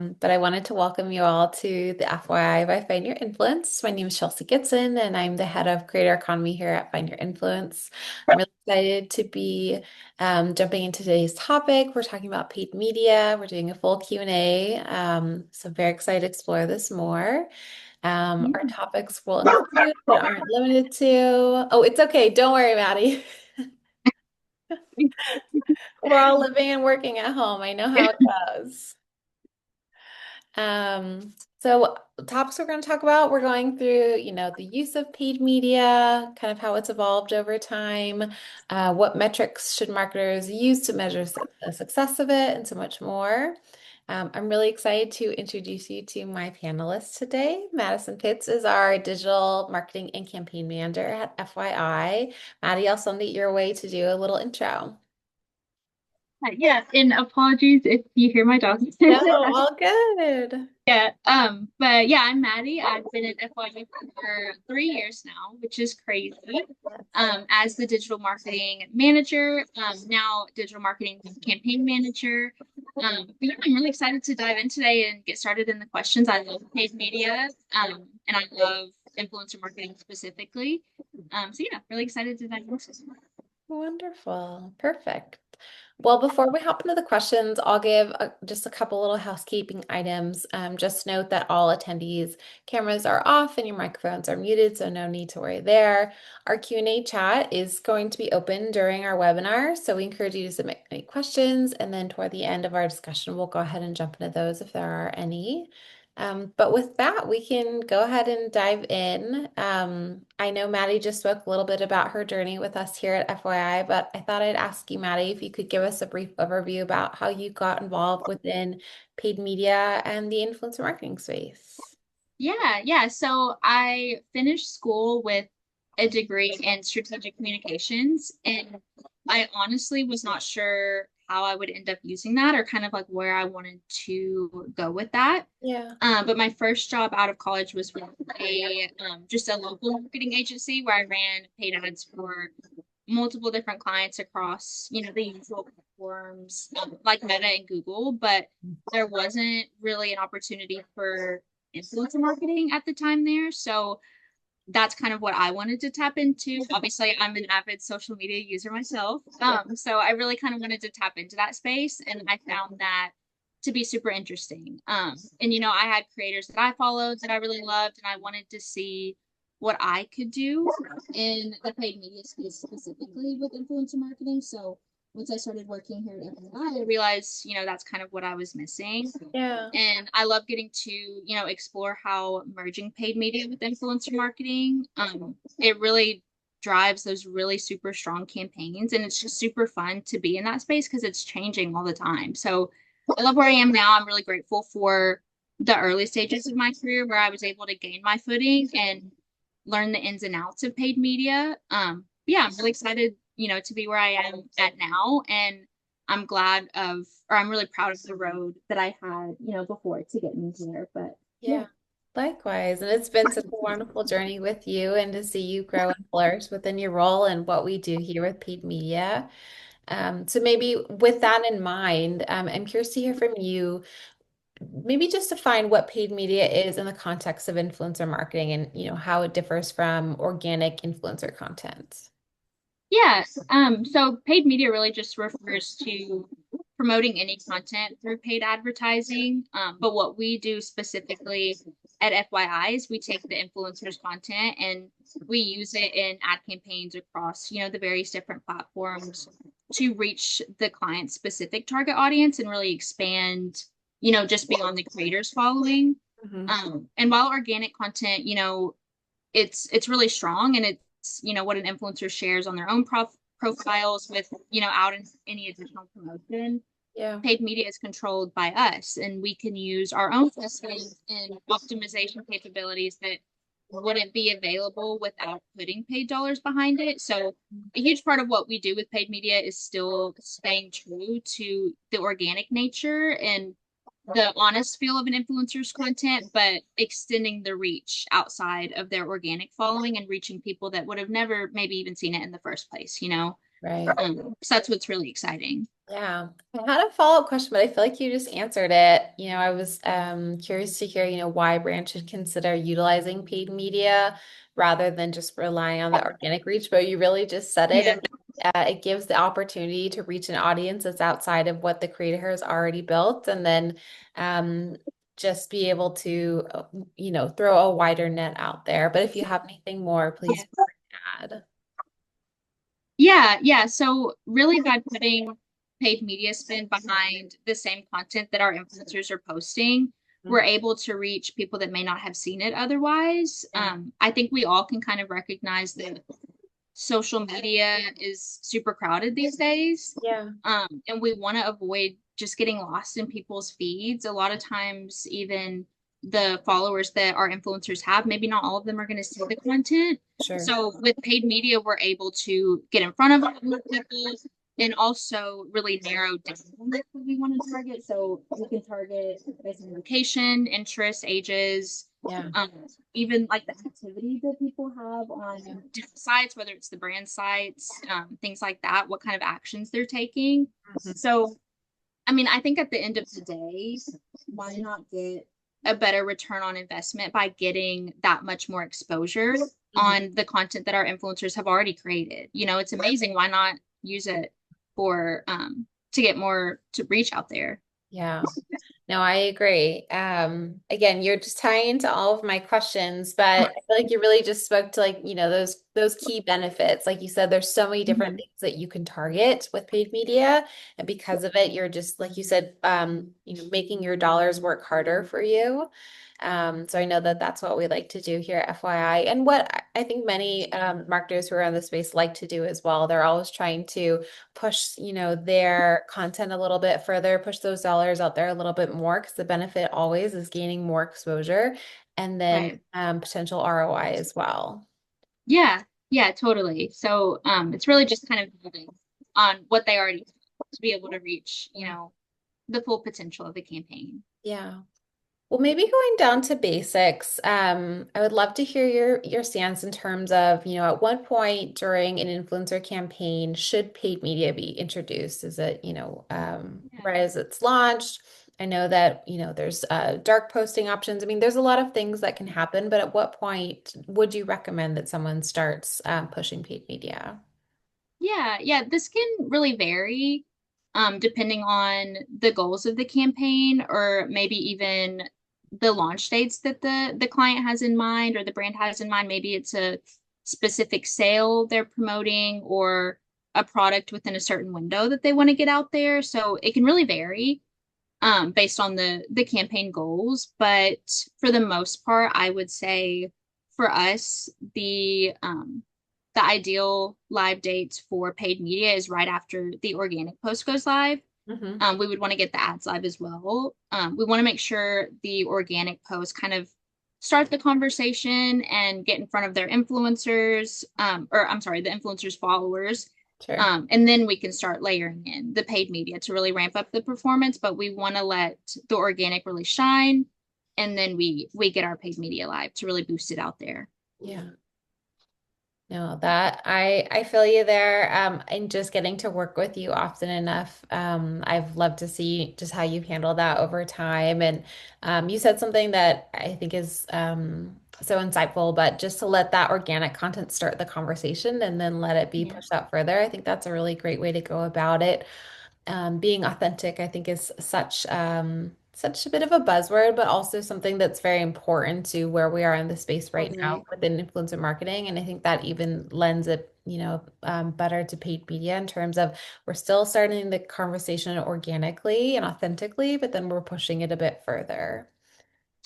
But I wanted to welcome you all to the FYI by Find Your Influence. My name is Chelsea Goodson, and I'm the head of creator economy here at Find Your Influence. I'm really excited to be jumping into today's topic. We're talking about paid media. We're doing a full Q&A, so I'm very excited to explore this more. Our topics will include but aren't limited to. Oh, it's okay. Don't worry, Maddie. We're all living and working at home. I know how it goes. So topics we're going to talk about, we're going through, the use of paid media, kind of how it's evolved over time, what metrics should marketers use to measure the success of it, and so much more. I'm really excited to introduce you to my panelists today. Madison Pitts is our digital marketing and campaign manager at FYI. Maddie, I'll send it your way to do a little intro. Yeah, and apologies if you hear my dog. No, all good. Yeah, but yeah, I'm Maddie. I've been at FYU for 3 years now, which is crazy. As the digital marketing manager, now digital marketing campaign manager. But yeah, I'm really excited to dive in today and get started in the questions. I love paid media, and I love influencer marketing specifically. So yeah, really excited to dive into this. Wonderful. Perfect. Well, before we hop into the questions, I'll give just a couple little housekeeping items. Just note that all attendees' cameras are off and your microphones are muted, so no need to worry there. Our Q&A chat is going to be open during our webinar, so we encourage you to submit any questions, and then toward the end of our discussion, we'll go ahead and jump into those if there are any. But with that, we can go ahead and dive in. I know Maddie just spoke a little bit about her journey with us here at FYI, but I thought I'd ask you, Maddie, if you could give us a brief overview about how you got involved within paid media and the influencer marketing space. Yeah. So I finished school with a degree in strategic communications, and I honestly was not sure how I would end up using that or kind of like where I wanted to go with that. Yeah. But my first job out of college was with a just a local marketing agency where I ran paid ads for multiple different clients across, the usual platforms like Meta and Google, but there wasn't really an opportunity for influencer marketing at the time there. So that's kind of what I wanted to tap into. Obviously, I'm an avid social media user myself. So I really kind of wanted to tap into that space, and I found that to be super interesting. And I had creators that I followed that I really loved, and I wanted to see what I could do in the paid media space specifically with influencer marketing. So once I started working here at FNI, I realized, that's kind of what I was missing. Yeah. And I love getting to, explore how merging paid media with influencer marketing, it really drives those really super strong campaigns. And it's just super fun to be in that space because it's changing all the time. So I love where I am now. I'm really grateful for the early stages of my career where I was able to gain my footing and learn the ins and outs of paid media. Yeah, I'm really excited, to be where I am at now. And I'm really proud of the road that I had, before to get me here. But yeah. Yeah. Likewise. And it's been such a wonderful journey with you and to see you grow and flourish within your role and what we do here with paid media. So maybe with that in mind, I'm curious to hear from you, maybe just define what paid media is in the context of influencer marketing and how it differs from organic influencer content. Yes. So paid media really just refers to promoting any content through paid advertising. But what we do specifically at FYI is we take the influencers' content and we use it in ad campaigns across, the various different platforms to reach the client specific target audience and really expand, just beyond the creators following. Mhm. And while organic content, it's really strong and it's what an influencer shares on their own profiles with out in any additional promotion. Yeah. Paid media is controlled by us, and we can use our own testing and optimization capabilities that wouldn't be available without putting paid dollars behind it. So a huge part of what we do with paid media is still staying true to the organic nature and the honest feel of an influencer's content, but extending the reach outside of their organic following and reaching people that would have never maybe even seen it in the first place. Right. So that's what's really exciting. Yeah, I had a follow-up question, but I feel like you just answered it. I was curious to hear, why brands should consider utilizing paid media rather than just relying on the organic reach, but you really just said it. Yeah. And it gives the opportunity to reach an audience that's outside of what the creator has already built, and then um, just be able to, throw a wider net out there. But if you have anything more, please add. Yeah, yeah. So really by putting paid media spend behind the same content that our influencers are posting, we're Mhm. able to reach people that may not have seen it otherwise. Yeah, I think we all can kind of recognize that social media is super crowded these days. yeah, And we want to avoid just getting lost in people's feeds. A lot of times, even the followers that our influencers have, maybe not all of them are going to see the content. sure. So with paid media, we're able to get in front of more people and also really narrow down what we want to target. So we can target based on location, interest, ages, Yeah. um, even like the activity that people have on Yeah. different sites, whether it's the brand sites, things like that, what kind of actions they're taking. Mhm. So, I mean, I think at the end of the day, why not get a better return on investment by getting that much more exposure Mhm. on the content that our influencers have already created? You know, it's amazing. Why not use it for to get more to reach out there? Yeah. No, I agree. Again, you're just tying into all of my questions, but I feel like you really just spoke to like, those key benefits. Like you said, there's so many different Mhm. things that you can target with paid media. And because of it, you're just, like you said, making your dollars work harder for you. So I know that that's what we like to do here at FYI, and what I think many marketers who are in the space like to do as well. They're always trying to push, their content a little bit further, push those dollars out there a little bit more, because the benefit always is gaining more exposure and then Right. potential ROI as well. Yeah, yeah, totally. So it's really just kind of building on what they already have to be able to reach, Yeah. the full potential of the campaign. Yeah. Well, maybe going down to basics, I would love to hear your stance in terms of, at one point during an influencer campaign, should paid media be introduced? Is it, Yeah. right as it's launched? I know that, there's dark posting options. I mean, there's a lot of things that can happen, but at what point would you recommend that someone starts pushing paid media? Yeah, yeah, this can really vary depending on the goals of the campaign or maybe even the launch dates that the client has in mind or the brand has in mind. Maybe it's a specific sale they're promoting or a product within a certain window that they want to get out there. So it can really vary based on the campaign goals. But for the most part, I would say for us, the ideal live dates for paid media is right after the organic post goes live. Hmm. We would want to get the ads live as well. We want to make sure the organic posts kind of start the conversation and get in front of their influencers, or I'm sorry, the influencers' followers. Sure. And then we can start layering in the paid media to really ramp up the performance. But we want to let the organic really shine, and then we get our paid media live to really boost it out there. Yeah. No, that I feel you there. And just getting to work with you often enough. I've loved to see just how you handle that over time. And you said something that I think is so insightful, but just to let that organic content start the conversation and then let it be Yeah, pushed out further. I think that's a really great way to go about it. Being authentic, I think, is such a bit of a buzzword, but also something that's very important to where we are in the space right now totally. within influencer marketing. And I think that even lends it, better to paid media in terms of we're still starting the conversation organically and authentically, but then we're pushing it a bit further.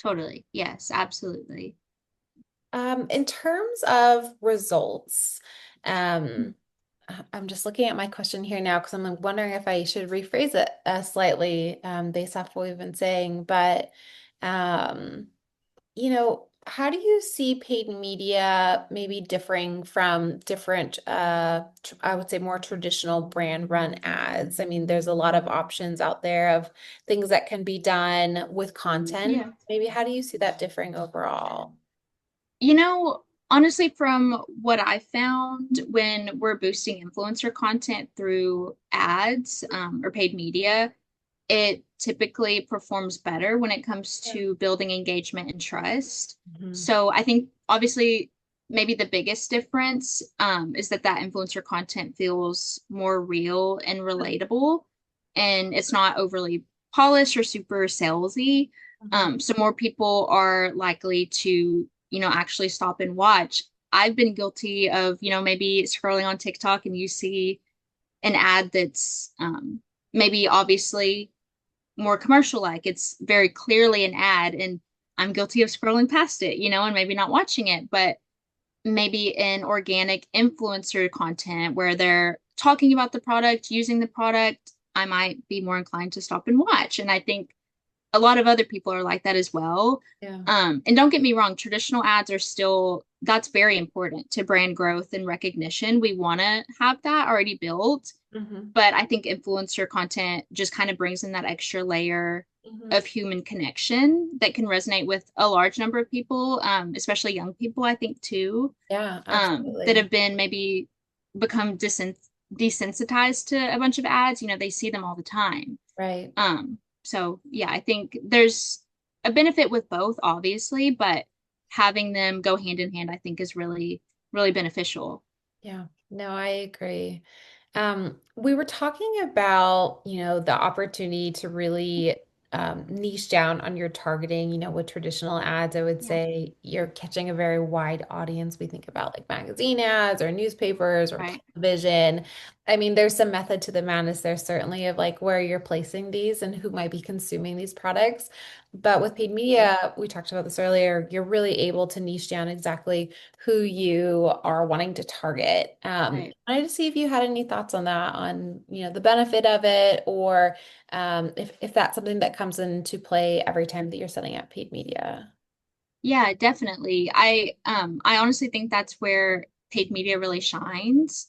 Totally. Yes, absolutely. In terms of results, um, I'm just looking at my question here now because I'm like wondering if I should rephrase it slightly based off what we've been saying. But, um, how do you see paid media maybe differing from different, I would say more traditional brand run ads? I mean, there's a lot of options out there of things that can be done with content. Yeah. Maybe how do you see that differing overall? You know, Honestly, from what I found when we're boosting influencer content through ads or paid media, it typically performs better when it comes Yeah. to building engagement and trust. Mhm. So I think obviously maybe the biggest difference is that influencer content feels more real and relatable, and it's not overly polished or super salesy. Mhm. So more people are likely to, actually stop and watch. I've been guilty of, maybe scrolling on TikTok and you see an ad that's maybe obviously more commercial like. It's very clearly an ad, and I'm guilty of scrolling past it, and maybe not watching it. But maybe in organic influencer content where they're talking about the product, using the product, I might be more inclined to stop and watch. And I think a lot of other people are like that as well. Yeah. And don't get me wrong, traditional ads are still, that's very important to brand growth and recognition. We want to have that already built, Mhm. but I think influencer content just kind of brings in that extra layer Mhm. of human connection that can resonate with a large number of people, especially young people, I think, too, Yeah, that absolutely. have been maybe become desensitized to a bunch of ads. They see them all the time. Right. So yeah, I think there's a benefit with both, obviously, but having them go hand in hand, I think, is really, really beneficial. Yeah. No, I agree. We were talking about, the opportunity to really niche down on your targeting, with traditional ads. I would Yeah, say you're catching a very wide audience. We think about like magazine ads or newspapers or right. television. I mean, there's some method to the madness there, certainly, of like where you're placing these and who might be consuming these products. But with paid media, we talked about this earlier, you're really able to niche down exactly who you are wanting to target. Right. I wanted to see if you had any thoughts on that, on, the benefit of it, or if that's something that comes into play every time that you're setting up paid media. Yeah, definitely. I honestly think that's where paid media really shines.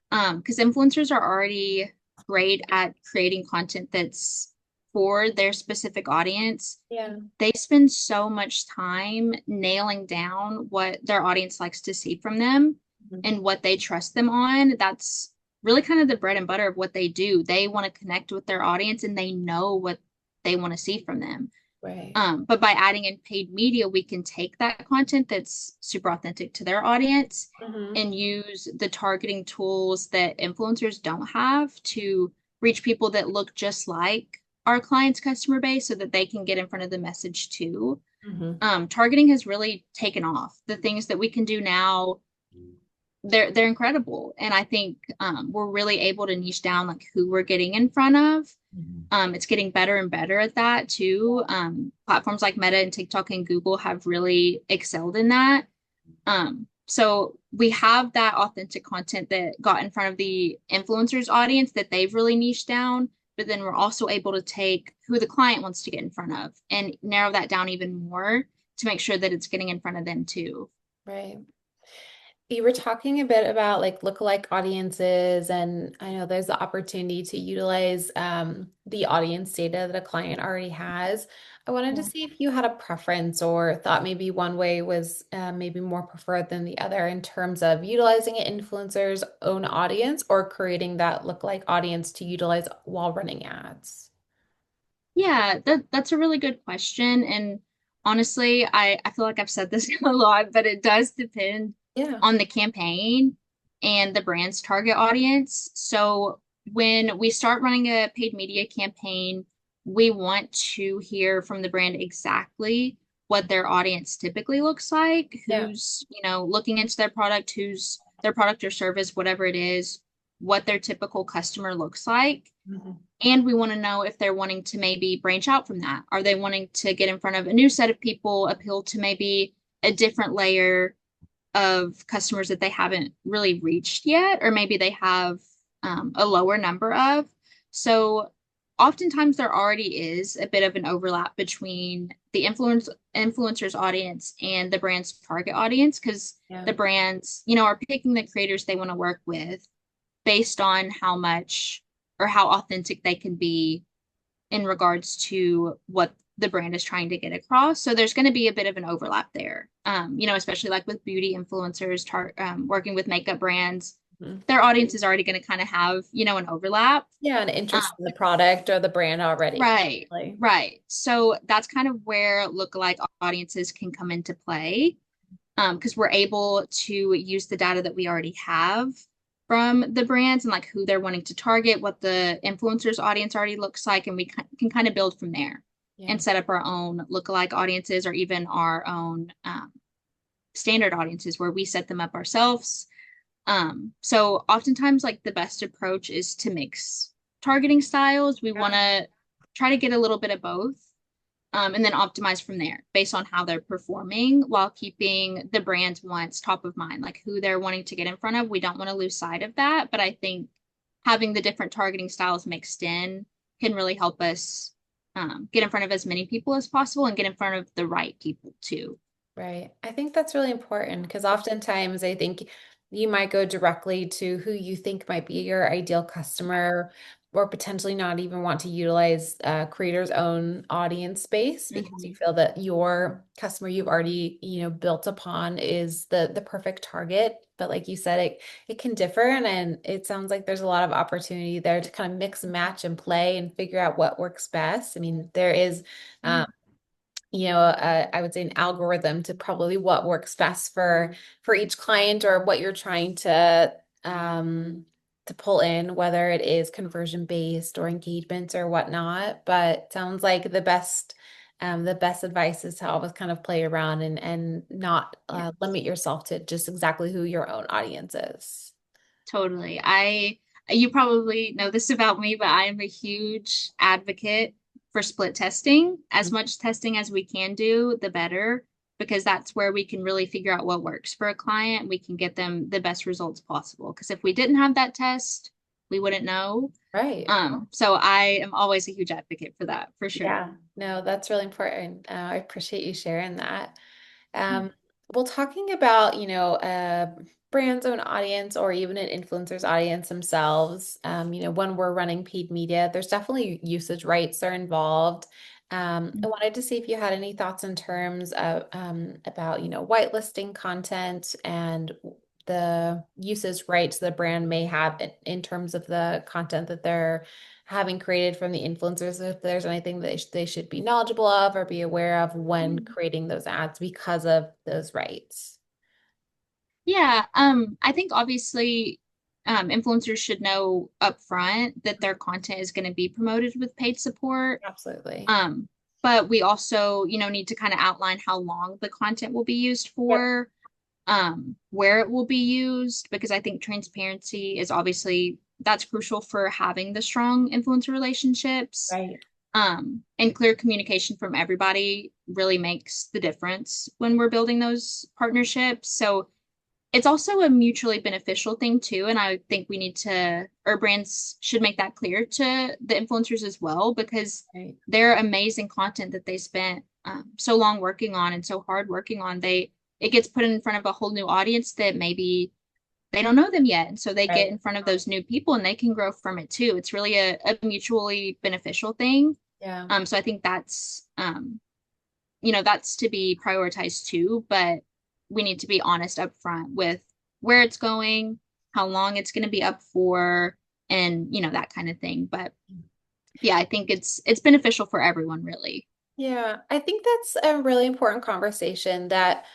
Because influencers are already great at creating content that's for their specific audience. Yeah. They spend so much time nailing down what their audience likes to see from them Mhm. and what they trust them on. That's really kind of the bread and butter of what they do. They want to connect with their audience and they know what they want to see from them. Right. But by adding in paid media, we can take that content that's super authentic to their audience Hmm. and use the targeting tools that influencers don't have to reach people that look just like our client's customer base so that they can get in front of the message too. Hmm. Targeting has really taken off. The things that we can do now, they're incredible. And I think we're really able to niche down like who we're getting in front of. It's getting better and better at that too. Platforms like Meta and TikTok and Google have really excelled in that. So we have that authentic content that got in front of the influencers audience that they've really niched down, but then we're also able to take who the client wants to get in front of and narrow that down even more to make sure that it's getting in front of them too. Right. You were talking a bit about like lookalike audiences, and I know there's the opportunity to utilize the audience data that a client already has. I wanted to Yeah. see if you had a preference or thought maybe one way was maybe more preferred than the other in terms of utilizing an influencer's own audience or creating that lookalike audience to utilize while running ads. Yeah, that's a really good question. And honestly, I feel like I've said this a lot, but it does depend Yeah. on the campaign and the brand's target audience. So when we start running a paid media campaign, we want to hear from the brand exactly what their audience typically looks like, Yeah. who's, looking into their product, who's their product or service, whatever it is, what their typical customer looks like. Mhm. And we want to know if they're wanting to maybe branch out from that. Are they wanting to get in front of a new set of people, appeal to maybe a different layer of customers that they haven't really reached yet, or maybe they have a lower number of? So oftentimes there already is a bit of an overlap between the influencers audience and the brand's target audience because Yeah. the brands, are picking the creators they want to work with based on how much or how authentic they can be in regards to what the brand is trying to get across. So there's going to be a bit of an overlap there. Especially like with beauty influencers, working with makeup brands, Mhm. their audience is already going to kind of have, an overlap. Yeah, an Um, interest in the product or the brand already. right, Like, right. So that's kind of where lookalike audiences can come into play, because we're able to use the data that we already have from the brands and like who they're wanting to target, what the influencers audience already looks like, and we can kind of build from there yeah. and set up our own lookalike audiences or even our own standard audiences where we set them up ourselves. So oftentimes, like the best approach is to mix targeting styles. We want Yeah. to try to get a little bit of both, and then optimize from there based on how they're performing while keeping the brand's wants top of mind, like who they're wanting to get in front of. We don't want to lose sight of that, but I think having the different targeting styles mixed in can really help us get in front of as many people as possible and get in front of the right people too. Right. I think that's really important because oftentimes I think you might go directly to who you think might be your ideal customer or potentially not even want to utilize creator's own audience space because you Mhm. feel that your customer you've already, built upon is the perfect target. But like you said, it can differ and it sounds like there's a lot of opportunity there to kind of mix and match and play and figure out what works best. I mean, there is Yeah, I would say an algorithm to probably what works best for each client or what you're trying to pull in, whether it is conversion based or engagements or whatnot. But sounds like the best advice is to always kind of play around and not yeah. limit yourself to just exactly who your own audience is. Totally. You probably know this about me, but I am a huge advocate for split testing. As much testing as we can do, the better, because that's where we can really figure out what works for a client. We can get them the best results possible. Because if we didn't have that test, we wouldn't know. Right. So I am always a huge advocate for that, for sure. Yeah, no, that's really important. I appreciate you sharing that. Yeah. Um, well, talking about, brand's own audience or even an influencer's audience themselves, when we're running paid media, there's definitely usage rights that are involved. I wanted to see if you had any thoughts in terms of about, whitelisting content and the usage rights the brand may have in terms of the content that they're having created from the influencers, if there's anything that they should be knowledgeable of or be aware of when creating those ads because of those rights. Yeah, I think obviously influencers should know upfront that their content is going to be promoted with paid support. Absolutely. Um, but we also, need to kind of outline how long the content will be used Yep. for, where it will be used, because I think transparency is obviously that's crucial for having the strong influencer relationships. Right. And clear communication from everybody really makes the difference when we're building those partnerships. So it's also a mutually beneficial thing too. And I think our brands should make that clear to the influencers as well, because Right. their amazing content that they spent so long working on and so hard working on, it gets put in front of a whole new audience that maybe they don't know them yet. And so they get Right. in front of those new people and they can grow from it too. It's really a mutually beneficial thing. Yeah. So I think that's to be prioritized too, but we need to be honest up front with where it's going, how long it's going to be up for, and that kind of thing. But yeah, I think it's beneficial for everyone, really. Yeah. I think that's a really important conversation that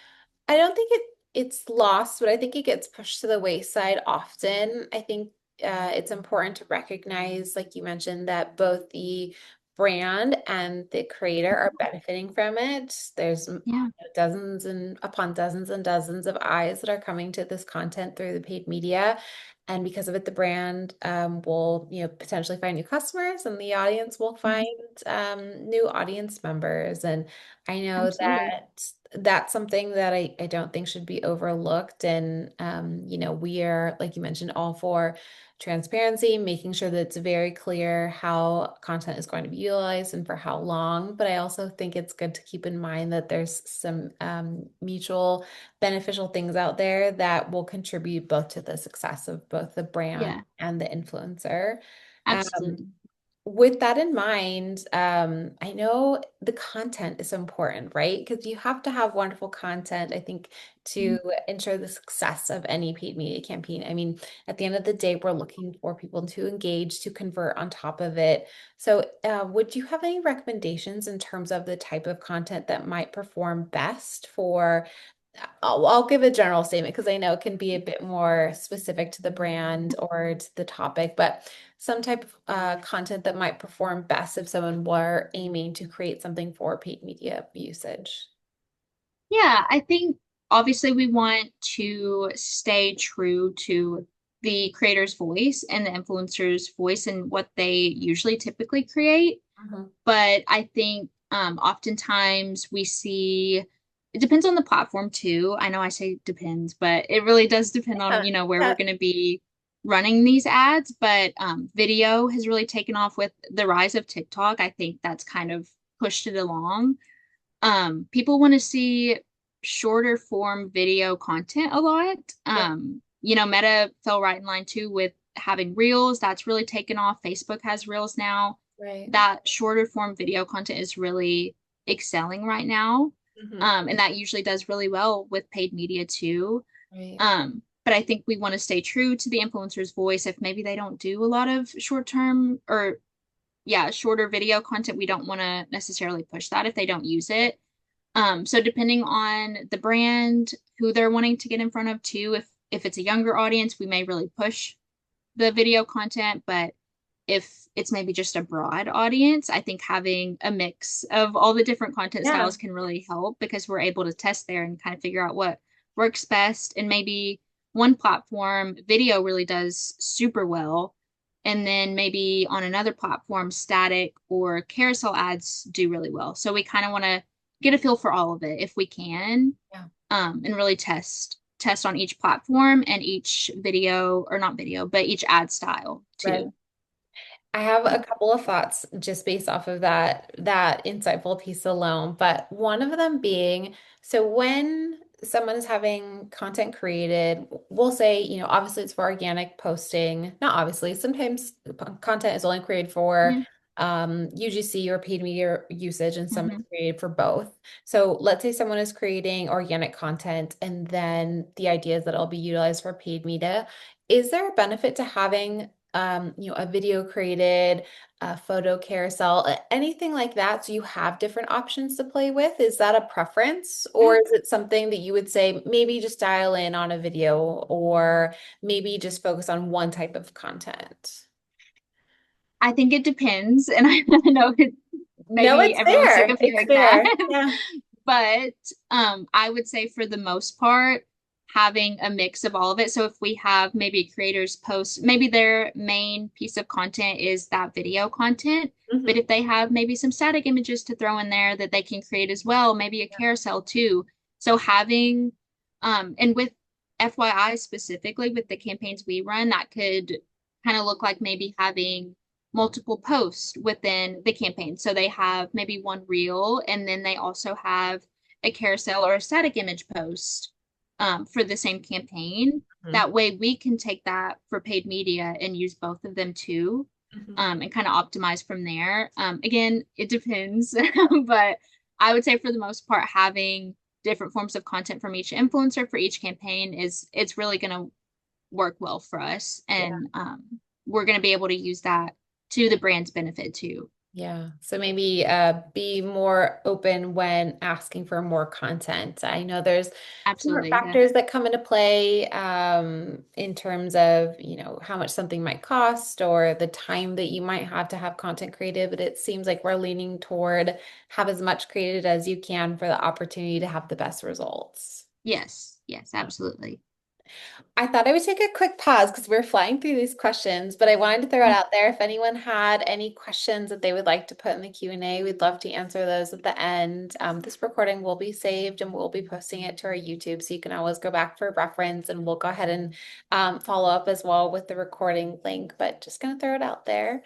I don't think it's lost, but I think it gets pushed to the wayside often. I think it's important to recognize, like you mentioned, that both the brand and the creator are benefiting from it. There's Yeah. dozens and upon dozens and dozens of eyes that are coming to this content through the paid media. And because of it, the brand will, potentially find new customers and the audience will find Mhm. new audience members. And I know Absolutely. that that's something that I don't think should be overlooked. And, we are, like you mentioned, all for transparency, making sure that it's very clear how content is going to be utilized and for how long. But I also think it's good to keep in mind that there's some mutual beneficial things out there that will contribute both to the success of both the brand Yeah, and the influencer. Um, absolutely. with that in mind, I know the content is important, right? Because you have to have wonderful content, I think, to ensure the success of any paid media campaign. I mean, at the end of the day, we're looking for people to engage, to convert on top of it. So, would you have any recommendations in terms of the type of content that might perform best for I'll give a general statement because I know it can be a bit more specific to the brand or to the topic, but some type of content that might perform best if someone were aiming to create something for paid media usage. Yeah, I think obviously we want to stay true to the creator's voice and the influencer's voice and what they usually typically create. Mhm. But I think oftentimes we see it depends on the platform too. I know I say depends, but it really does depend on, Yeah, where we're yeah, going to be running these ads. But video has really taken off with the rise of TikTok. I think that's kind of pushed it along. People want to see shorter form video content a lot. yeah, Meta fell right in line too with having reels. That's really taken off. Facebook has reels now. right. That shorter form video content is really excelling right now. Mhm. And that usually does really well with paid media too. Right. But I think we want to stay true to the influencer's voice. If maybe they don't do a lot of short term or yeah, shorter video content, we don't want to necessarily push that if they don't use it. So depending on the brand, who they're wanting to get in front of too, if it's a younger audience, we may really push the video content, but if it's maybe just a broad audience, I think having a mix of all the different content Yeah. styles can really help because we're able to test there and kind of figure out what works best. And maybe one platform, video really does super well. And then maybe on another platform, static or carousel ads do really well. So we kind of want to get a feel for all of it if we can, Yeah. and really test on each platform and each video or not video, but each ad style Right. too. I have a couple of thoughts just based off of that insightful piece alone, but one of them being, so when someone is having content created, we'll say, obviously it's for organic posting. Not obviously, sometimes content is only created for Mhm, UGC or paid media usage, and some is mhm. created for both. So let's say someone is creating organic content, and then the idea is that it'll be utilized for paid media. Is there a benefit to having a video created, a photo carousel, anything like that. So you have different options to play with. Is that a preference, or Yeah, is it something that you would say maybe just dial in on a video, or maybe just focus on one type of content? I think it depends, and I know No, maybe it's everyone's sick fair. of It's hearing that, fair. Yeah. but I would say for the most part, having a mix of all of it. So if we have maybe creators post, maybe their main piece of content is that video content, but Mhm. if they have maybe some static images to throw in there that they can create as well, maybe a carousel too. So having, and with FYI specifically with the campaigns we run, that could kind of look like maybe having multiple posts within the campaign. So they have maybe one reel, and then they also have a carousel or a static image post for the same campaign. Mhm. That way we can take that for paid media and use both of them too, Mhm. and kind of optimize from there. Again, it depends, but I would say for the most part, having different forms of content from each influencer for each campaign it's really going to work well for us, and we're going to be able to use that to the brand's benefit too. Yeah, so maybe be more open when asking for more content. I know there's different Absolutely, yeah. factors that come into play in terms of, how much something might cost or the time that you might have to have content created, but it seems like we're leaning toward have as much created as you can for the opportunity to have the best results. Yes, yes, absolutely. I thought I would take a quick pause because we're flying through these questions, but I wanted to throw it Mm. out there. If anyone had any questions that they would like to put in the Q&A, we'd love to answer those at the end. This recording will be saved and we'll be posting it to our YouTube, so you can always go back for reference, and we'll go ahead and follow up as well with the recording link, but just gonna throw it out there.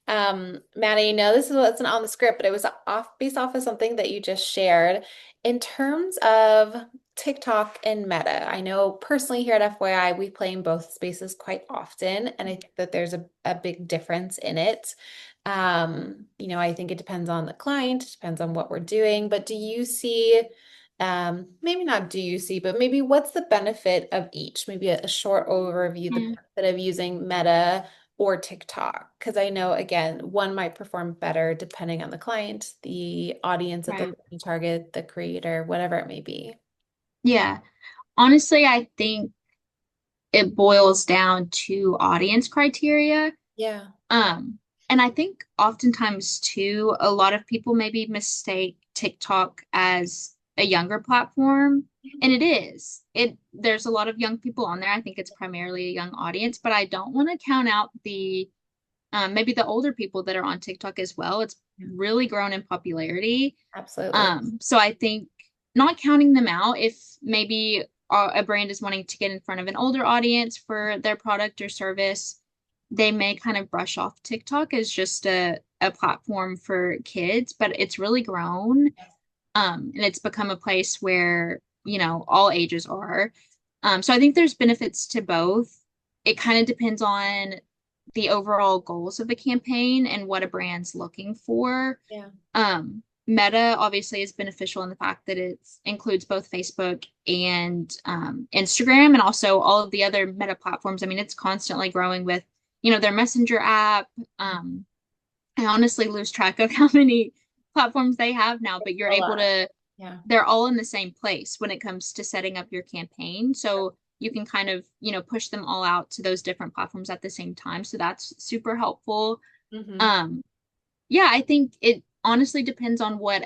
Maddie, no, this is what's on the script, but it was based off of something that you just shared. In terms of TikTok and Meta. I know personally here at FYI, we play in both spaces quite often, and I think that there's a big difference in it. I think it depends on the client, it depends on what we're doing, but do you see, maybe not do you see, but maybe what's the benefit of each? Maybe a short overview, the Mm, benefit of using Meta or TikTok. Because I know, again, one might perform better depending on the client, the audience that they're right. looking to target, the creator, whatever it may be. Yeah. Honestly, I think it boils down to audience criteria. Yeah. Um, and I think oftentimes too, a lot of people maybe mistake TikTok as a younger platform, and it is. There's a lot of young people on there. I think it's primarily a young audience, but I don't want to count out the maybe the older people that are on TikTok as well. It's Yeah. really grown in popularity. Absolutely. So I think not counting them out, if maybe a brand is wanting to get in front of an older audience for their product or service, they may kind of brush off TikTok as just a platform for kids, but it's really grown. And it's become a place where, all ages are. So I think there's benefits to both. It kind of depends on the overall goals of a campaign and what a brand's looking for. Yeah. Meta obviously is beneficial in the fact that it includes both Facebook and Instagram and also all of the other Meta platforms. I mean, it's constantly growing with, their messenger app. I honestly lose track of how many platforms they have now, but you're A able lot. to, Yeah. they're all in the same place when it comes to setting up your campaign. So you can kind of, push them all out to those different platforms at the same time. So that's super helpful. Hmm. Um, yeah, I think it honestly depends on what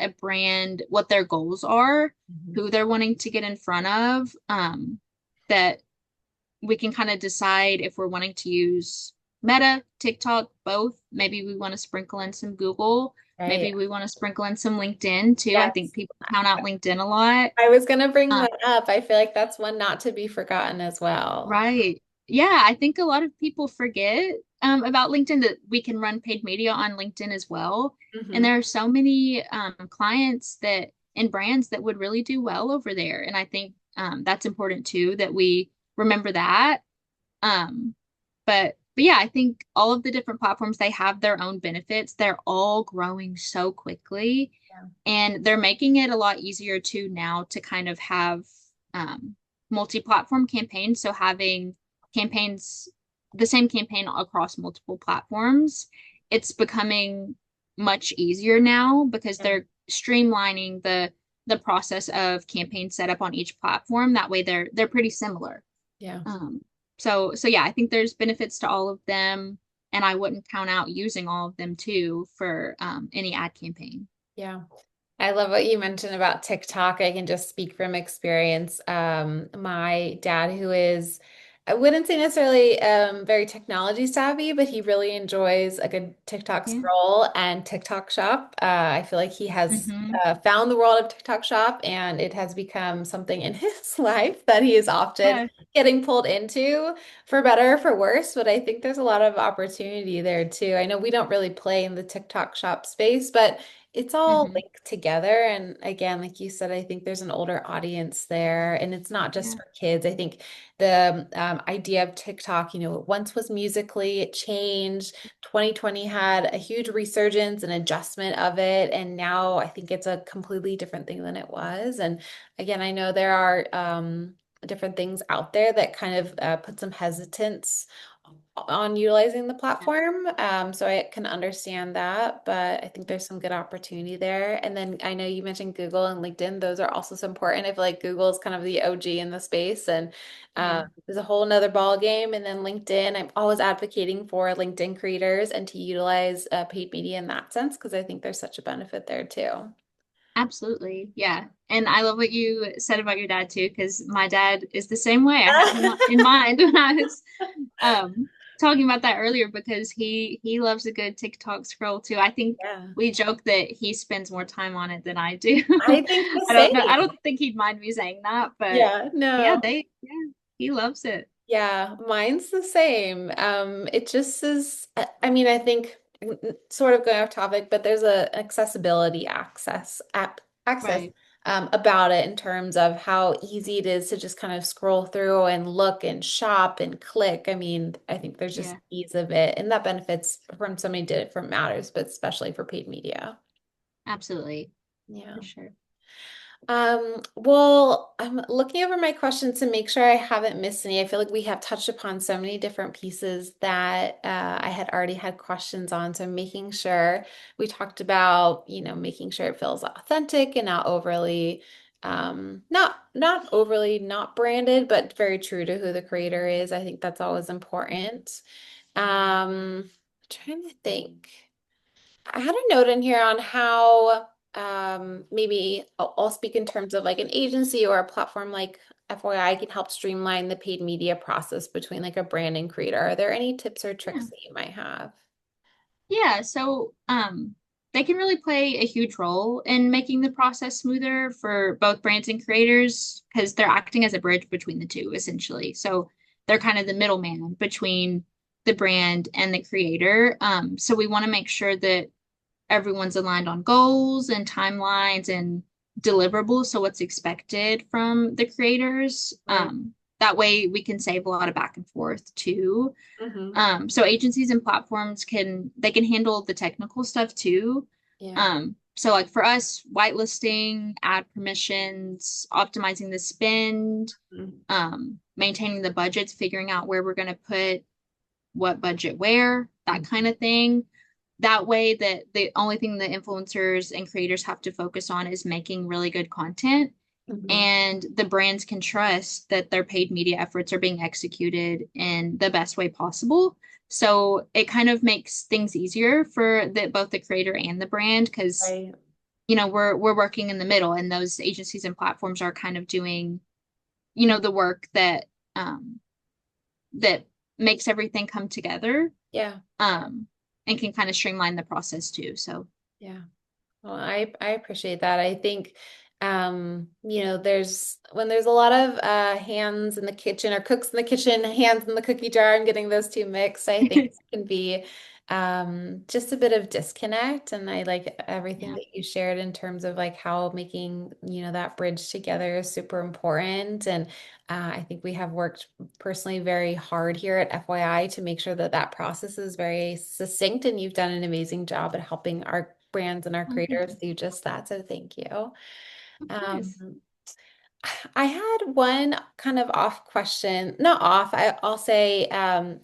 their goals are, Hmm. who they're wanting to get in front of, that we can kind of decide if we're wanting to use Meta, TikTok, both. Maybe we want to sprinkle in some Google. Right. Maybe we want to sprinkle in some LinkedIn too. I think Yes. people count out LinkedIn a lot. I was gonna bring Um, that up. I feel like that's one not to be forgotten as well. right. Yeah, I think a lot of people forget about LinkedIn that we can run paid media on LinkedIn as well. And Hmm. there are so many clients that and brands that would really do well over there. And I think that's important too, that we remember that. Um, but yeah, I think all of the different platforms, they have their own benefits. They're all growing so quickly, Yeah. and they're making it a lot easier too now to kind of have multi-platform campaigns. So having campaigns, the same campaign across multiple platforms, it's becoming much easier now because Yeah. they're streamlining the process of campaign setup on each platform. That way they're pretty similar. Yeah. Um, so yeah, I think there's benefits to all of them, and I wouldn't count out using all of them too for any ad campaign. Yeah. I love what you mentioned about TikTok. I can just speak from experience. My dad, who is, I wouldn't say necessarily very technology savvy, but he really enjoys a good TikTok Yeah. scroll and TikTok shop. I feel like he has Hmm. found the world of TikTok shop, and it has become something in his life that he is often Yeah. getting pulled into, for better or for worse. But I think there's a lot of opportunity there too. I know we don't really play in the TikTok shop space, but it's all Hmm. linked together. And again, like you said, I think there's an older audience there, and it's not just Yeah. for kids. I think the idea of TikTok, it once was musically, it changed. 2020 had a huge resurgence and adjustment of it. And now I think it's a completely different thing than it was. And again, I know there are different things out there that kind of put some hesitance on utilizing the platform. So I can understand that, but I think there's some good opportunity there. And then I know you mentioned Google and LinkedIn; those are also so important. I feel like Google is kind of the OG in the space, and Yeah. there's a whole nother ball game. And then LinkedIn, I'm always advocating for LinkedIn creators and to utilize paid media in that sense because I think there's such a benefit there too. Absolutely. Yeah. And I love what you said about your dad too, because my dad is the same way. I had him in mind when I was um talking about that earlier because he loves a good TikTok scroll too. I think Yeah, we joke that he spends more time on it than I do. I think the I don't know. I same. don't think he'd mind me saying that, but Yeah, yeah, no. he loves it. Yeah, mine's the same. It just is, I mean, I think sort of going off topic, but there's a accessibility access app access Right. about it in terms of how easy it is to just kind of scroll through and look and shop and click. I mean, I think there's just Yeah, ease of it, and that benefits from so many different matters, but especially for paid media. absolutely, Yeah. for sure. Well, I'm looking over my questions to make sure I haven't missed any. I feel like we have touched upon so many different pieces that I had already had questions on. So I'm making sure we talked about, making sure it feels authentic and not overly, not overly not branded, but very true to who the creator is. I think that's always important. Trying to think. I had a note in here on how maybe I'll speak in terms of like an agency or a platform like FYI can help streamline the paid media process between like a brand and creator. Are there any tips or Yeah. tricks that you might have? Yeah, so they can really play a huge role in making the process smoother for both brands and creators because they're acting as a bridge between the two, essentially. So they're kind of the middleman between the brand and the creator. So we want to make sure that everyone's aligned on goals and timelines and deliverables, so what's expected from the creators. Right. That way we can save a lot of back and forth too. Hmm. So agencies and platforms can handle the technical stuff too. Yeah. So like for us, whitelisting, ad permissions, optimizing the spend, Mhm. maintaining the budgets, figuring out where we're going to put what budget where, that kind Mhm. of thing. That way that the only thing the influencers and creators have to focus on is making really good content Mhm. and the brands can trust that their paid media efforts are being executed in the best way possible. So it kind of makes things easier for both the creator and the brand because Right. we're working in the middle and those agencies and platforms are kind of doing the work um, that makes everything come together Yeah. um, and can kind of streamline the process too. So Yeah. Well, I appreciate that. I think there's when there's a lot of hands in the kitchen or cooks in the kitchen, hands in the cookie jar and getting those two mixed, I think it can be just a bit of disconnect. And I like everything yeah, that you shared in terms of like how making, that bridge together is super important. And I think we have worked personally very hard here at FYI to make sure that that process is very succinct, and you've done an amazing job at helping our brands and our oh, thank creators you. do just that. So thank you. Of course. Um, I had one kind of off question, not off, I'll say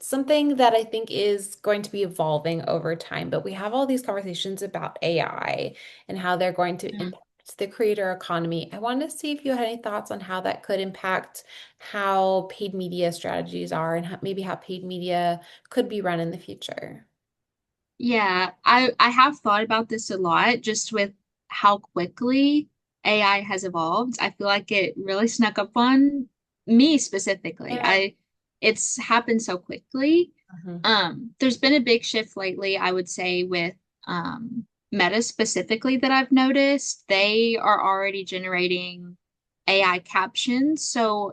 something that I think is going to be evolving over time, but we have all these conversations about AI and how they're going to Yeah. impact the creator economy. I wanted to see if you had any thoughts on how that could impact how paid media strategies are and maybe how paid media could be run in the future. Yeah, I have thought about this a lot just with how quickly AI has evolved. I feel like it really snuck up on me specifically. Yeah. It's happened so quickly. Mhm. There's been a big shift lately, I would say, with Meta specifically that I've noticed. They are already generating AI captions. So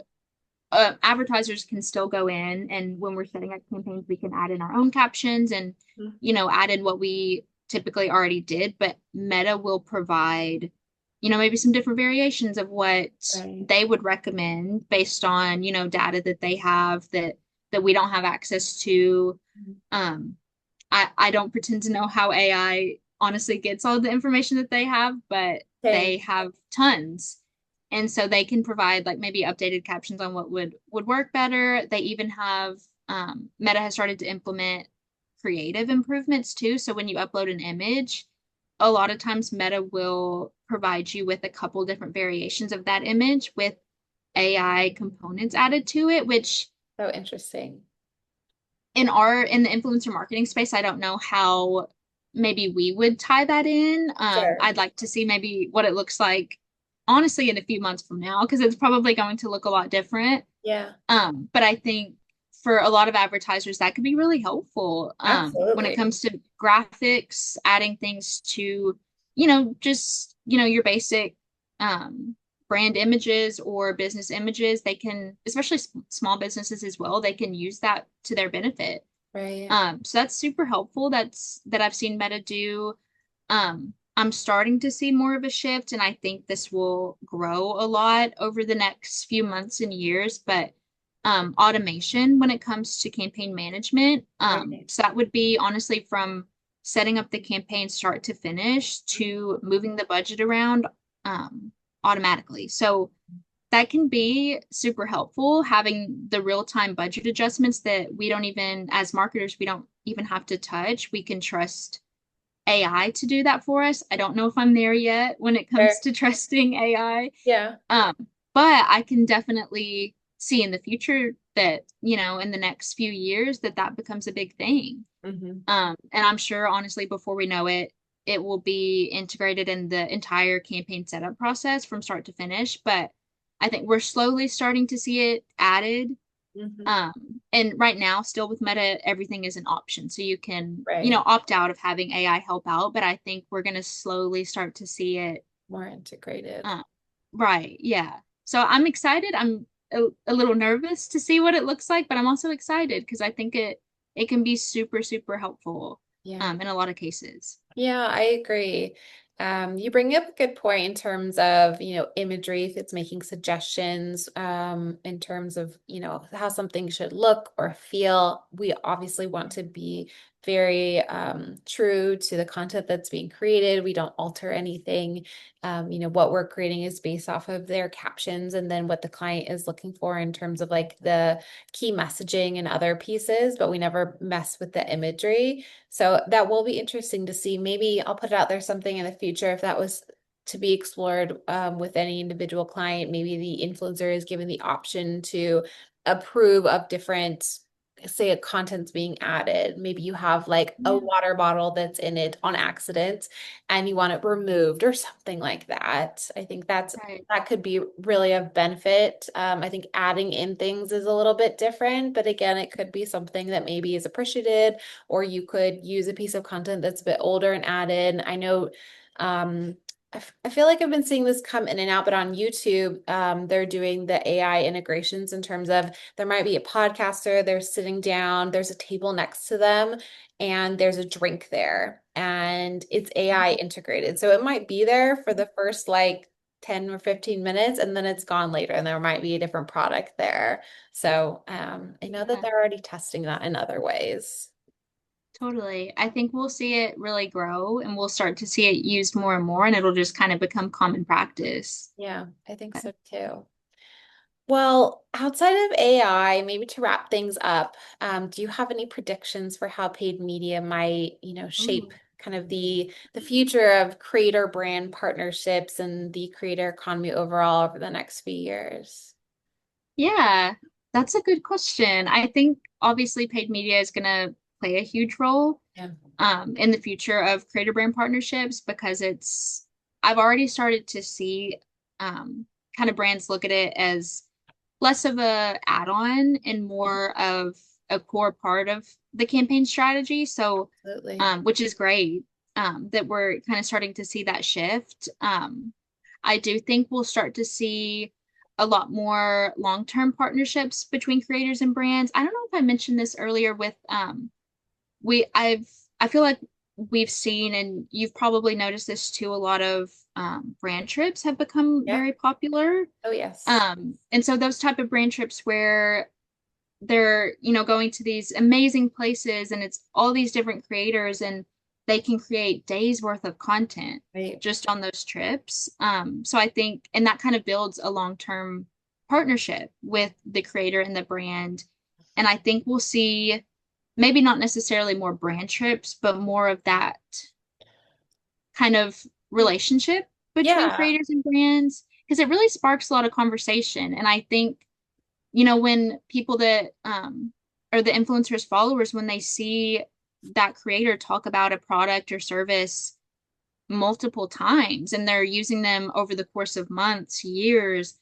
advertisers can still go in and when we're setting up campaigns, we can add in our own captions and, add in what we typically already did, but Meta will provide, maybe some different variations of what Right. they would recommend based on, data that they have that we don't have access to. Um, I don't pretend to know how AI honestly gets all the information that they have, but Same. they have tons. And so they can provide like maybe updated captions on what would work better. They even have Meta has started to implement creative improvements too. So when you upload an image, a lot of times Meta will provide you with a couple different variations of that image with AI components added to it, which So interesting. in the influencer marketing space, I don't know how maybe we would tie that in. Sure. I'd like to see maybe what it looks like honestly in a few months from now, because it's probably going to look a lot different. Yeah, But I think for a lot of advertisers, that could be really helpful when it absolutely. comes to graphics, adding things to, just, your basic um, brand images or business images. They can, especially small businesses as well, they can use that to their benefit. Right. So that's super helpful. That I've seen Meta do. I'm starting to see more of a shift, and I think this will grow a lot over the next few months and years. But automation when it comes to campaign management, Right. so that would be honestly from setting up the campaign start to finish to moving the budget around um, automatically. So that can be super helpful having the real-time budget adjustments that we don't even, as marketers, we don't even have to touch. We can trust AI to do that for us. I don't know if I'm there yet when it Sure. comes to trusting AI. Yeah. Um, but I can definitely see in the future that, in the next few years that becomes a big thing. Hmm. And I'm sure, honestly, before we know it, it will be integrated in the entire campaign setup process from start to finish. But I think we're slowly starting to see it added. Hmm. And right now, still with Meta, everything is an option. So you can, Right. opt out of having AI help out. But I think we're going to slowly start to see it. More integrated. Um, right. Yeah. So I'm excited. I'm a little nervous to see what it looks like, but I'm also excited because I think it can be super, super helpful Yeah. in a lot of cases. Yeah, I agree. You bring up a good point in terms of, imagery, if it's making suggestions, in terms of, how something should look or feel. We obviously want to be very true to the content that's being created. We don't alter anything. What we're creating is based off of their captions and then what the client is looking for in terms of like the key messaging and other pieces, but we never mess with the imagery. So that will be interesting to see. Maybe I'll put it out there something in the future if that was to be explored with any individual client. Maybe the influencer is given the option to approve of different, say, a content's being added. Maybe you have like a Yeah. water bottle that's in it on accident and you want it removed or something like that. I think Right. that could be really of benefit. I think adding in things is a little bit different, but again, it could be something that maybe is appreciated, or you could use a piece of content that's a bit older and add in. I know, um, I feel like I've been seeing this come in and out, but on YouTube, they're doing the AI integrations in terms of there might be a podcaster, they're sitting down, there's a table next to them, and there's a drink there, and it's AI integrated. So it might be there for the first like 10 or 15 minutes, and then it's gone later, and there might be a different product there. So I know that Yeah, they're already testing that in other ways. totally. I think we'll see it really grow and we'll start to see it used more and more, and it'll just kind of become common practice. Yeah, I think But, so too. Well, outside of AI, maybe to wrap things up, do you have any predictions for how paid media might, shape ooh. kind of the future of creator brand partnerships and the creator economy overall over the next few years? Yeah, that's a good question. I think obviously paid media is going to play a huge role Yeah. in the future of creator brand partnerships because I've already started to see kind of brands look at it as less of a add-on and more of a core part of the campaign strategy. So, Absolutely. which is great that we're kind of starting to see that shift. I do think we'll start to see a lot more long-term partnerships between creators and brands. I don't know if I mentioned this earlier with we I feel like we've seen and you've probably noticed this too, a lot of brand trips have become Yeah. very popular. Oh, yes. And so those type of brand trips where they're, going to these amazing places and it's all these different creators and they can create days worth of content Right. just on those trips. So I think, and that kind of builds a long-term partnership with the creator and the brand. And I think we'll see maybe not necessarily more brand trips, but more of that kind of relationship between Yeah. creators and brands because it really sparks a lot of conversation. And I think, when people that or the influencers followers, when they see that creator talk about a product or service multiple times and they're using them over the course of months, years,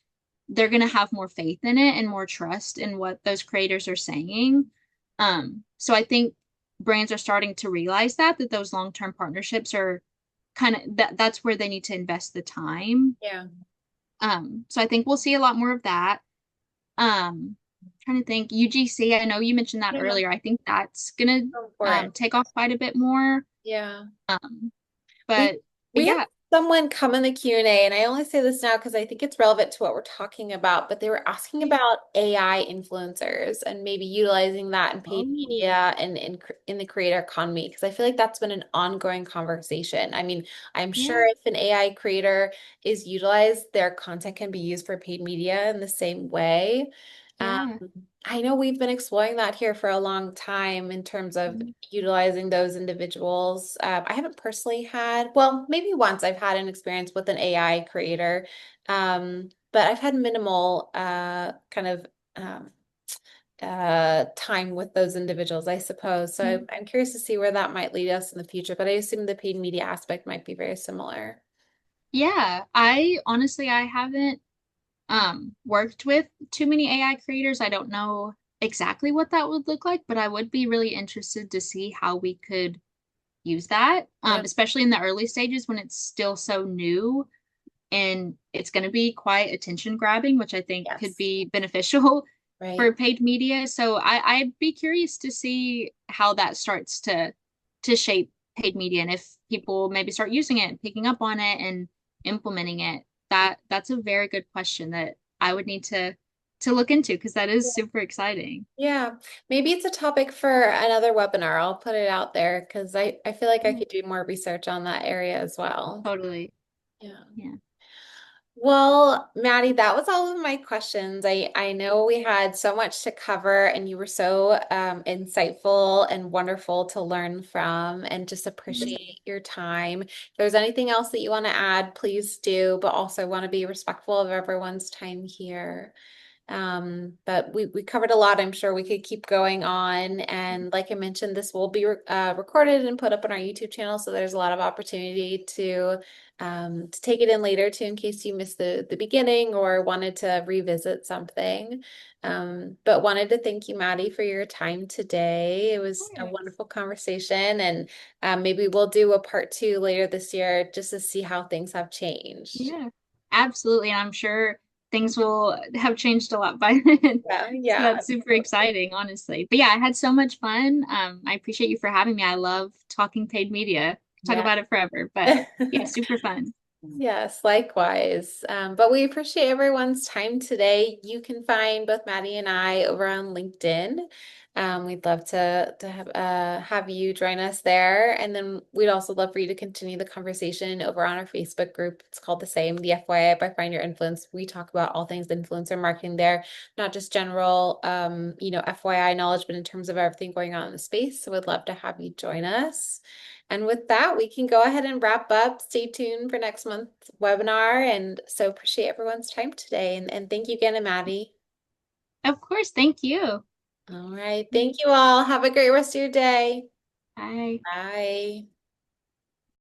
they're going to have more faith in it and more trust in what those creators are saying. So I think brands are starting to realize that those long-term partnerships are kind of that's where they need to invest the time. Yeah. So I think we'll see a lot more of that. Trying to think, UGC, I know you mentioned that Yeah. earlier. I think that's gonna Go for it. take off quite a bit more. Yeah. Um, We but We had Yeah. someone come in the Q&A, and I only say this now because I think it's relevant to what we're talking about, but they were asking Yeah. about AI influencers and maybe utilizing that in paid Oh, media and in the creator economy, because I feel like that's been an ongoing conversation. I mean, I'm yeah. sure if an AI creator is utilized, their content can be used for paid media in the same way. Um, Yeah. I know we've been exploring that here for a long time in terms of Mhm. utilizing those individuals. I haven't personally had, well, maybe once I've had an experience with an AI creator, but I've had minimal kind of um, time with those individuals, I suppose. So I'm curious to see where that might lead us in the future, but I assume the paid media aspect might be very similar. Yeah. I honestly, I haven't worked with too many AI creators. I don't know exactly what that would look like, but I would be really interested to see how we could use that, Yeah. especially in the early stages when it's still so new and it's going to be quite attention grabbing, which I think could Yes. be beneficial Right. for paid media. So I'd be curious to see how that starts to shape paid media and if people maybe start using it and picking up on it and implementing it. That's a very good question that I would need to look into because that is super exciting. Yeah, maybe it's a topic for another webinar. I'll put it out there because I feel like I Yeah, could do more research on that area as well. totally. Yeah. Yeah. Well, Maddie, that was all of my questions. I know we had so much to cover, and you were so insightful and wonderful to learn from, and just appreciate your time. If there's anything else that you want to add, please do, but also want to be respectful of everyone's time here. But we covered a lot. I'm sure we could keep going on. And like I mentioned, this will be recorded and put up on our YouTube channel. So there's a lot of opportunity to take it in later too, in case you missed the beginning or wanted to revisit something. But wanted to thank you, Maddie, for your time today. It was a Yes. wonderful conversation, and maybe we'll do a part two later this year just to see how things have changed. Yeah, absolutely. And I'm sure things will have changed a lot by then. Yeah, So yeah, that's super exciting, honestly. But yeah, I had so much fun. I appreciate you for having me. I love talking paid media. Talk yeah. about it forever. But yeah, super fun. Yes, likewise. But we appreciate everyone's time today. You can find both Maddie and I over on LinkedIn. We'd love to have you join us there, and then we'd also love for you to continue the conversation over on our Facebook group. It's called the same, the FYI by Find Your Influence. We talk about all things influencer marketing there, not just general, FYI knowledge, but in terms of everything going on in the space. So we'd love to have you join us. And with that, we can go ahead and wrap up. Stay tuned for next month's webinar. And so appreciate everyone's time today. And thank you again, Maddie. Of course. Thank you. All right. Thank you all. Have a great rest of your day. Bye. Bye.